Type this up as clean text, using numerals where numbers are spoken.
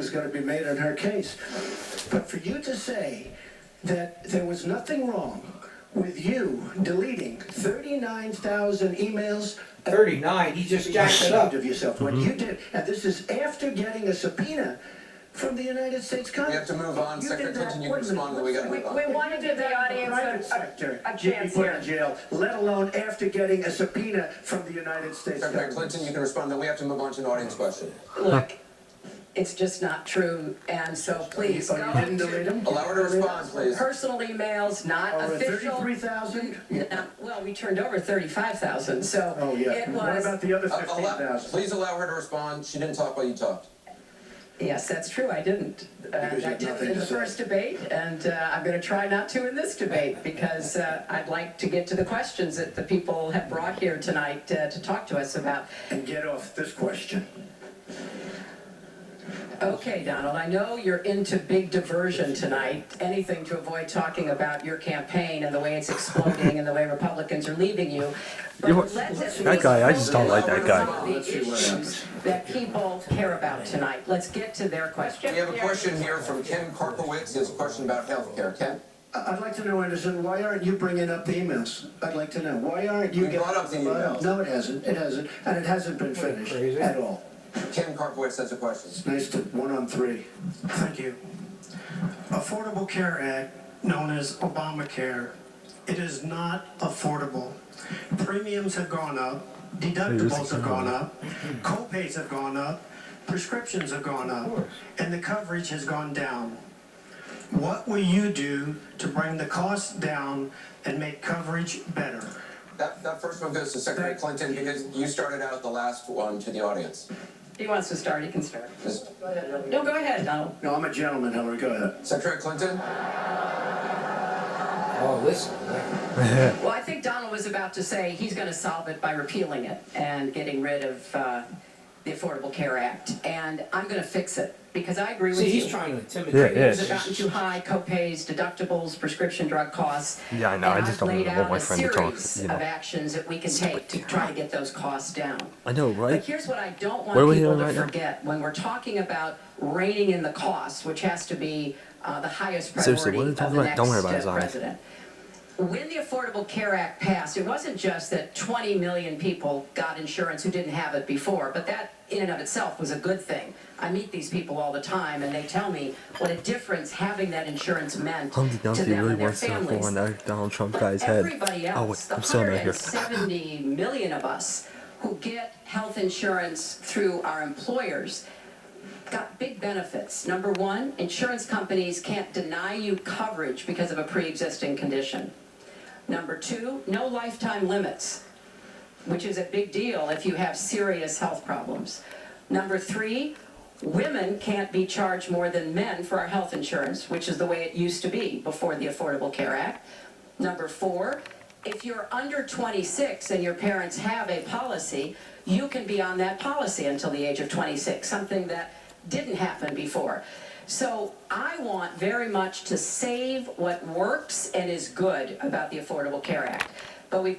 is going to be made on her case. But for you to say that there was nothing wrong with you deleting 39,000 emails. 39, he just jacked it up. Of yourself. What you did, and this is after getting a subpoena from the United States Congress. We have to move on. Secretary Clinton, you can respond, but we got to move on. We want to give the Private audience sector a should be chance put here. in jail, let alone after getting a subpoena from the United States Secretary government. Clinton, you can respond, then we have to move on to an audience question. Look, it's just not true, and so please Oh, go you didn't delete to them? Allow her to respond, please. personal emails, not Or official. 33,000? Well, we turned over 35,000, so Oh, yeah. it What was. about the other 15,000? Please allow her to respond. She didn't talk while you talked. Yes, that's true, I didn't. Because you I have did nothing in to the say. first debate, and I'm going to try not to in this debate, because I'd like to get to the questions that the people have brought here tonight to talk to us about. And get off this question. Okay, Donald, I know you're into big diversion tonight, anything to avoid talking about your campaign and the way it's exploding and the way Republicans are leaving you. But You- let's at that least guy, I just don't like that guy. some of the issues that people care about tonight. Let's get to their question. We have a question here from Ken Karpowitz. It's a question about health care. Ken? I'd like to know, Anderson, why aren't you bringing up the emails? I'd like to know. Why aren't you We brought up the emails. No, it hasn't. It hasn't. And it hasn't been finished Crazy. at all. Ken Karpowitz has a question. It's nice to 1-on-3. Thank you. Affordable Care Act, known as Obamacare, it is not affordable. Premiums have gone up, deductibles have gone up, co-pays have gone up, prescriptions have gone up, and the coverage has gone down. What will you do to bring the costs down and make coverage better? That first one goes to Secretary Clinton because you started out the last one to the audience. He wants to start, he can start. Ms. No, go ahead, Donald. No, I'm a gentleman, Hillary. Go ahead. Secretary Clinton? Oh, listen. Well, I think Donald was about to say he's going to solve it by repealing it and getting rid of the Affordable Care Act. And I'm going to fix it because I agree with See, you. he's trying to intimidate. Yeah, Premiums yeah. have gotten too high, co-pays, deductibles, prescription drug costs. Yeah, I know, I And just I've don't laid want out my a friend to talk, series you know. of actions that we can take to try to get those costs down. I know, But right? here's what I don't What are want we people hearing to right now? forget. When we're talking about reining in the costs, which has to be the highest Seriously, priority what are they of talking the about? Don't worry next about his eyes. president. When the Affordable Care Act passed, it wasn't just that 20 million people got insurance who didn't have it before, but that in and of itself was a good thing. I meet these people all the time, and they tell me what a difference having that insurance meant Humpty to Dumpty them really and their wants to families. fall on that Donald Trump But guy's head. everybody Oh, else, wait, I'm the still not here. 170 million of us who get health insurance through our employers, got big benefits. Number one, insurance companies can't deny you coverage because of a pre-existing condition. Number two, no lifetime limits, which is a big deal if you have serious health problems. Number three, women can't be charged more than men for our health insurance, which is the way it used to be before the Affordable Care Act. Number four, if you're under 26 and your parents have a policy, you can be on that policy until the age of 26, something that didn't happen before. So I want very much to save what works and is good about the Affordable Care Act. But we've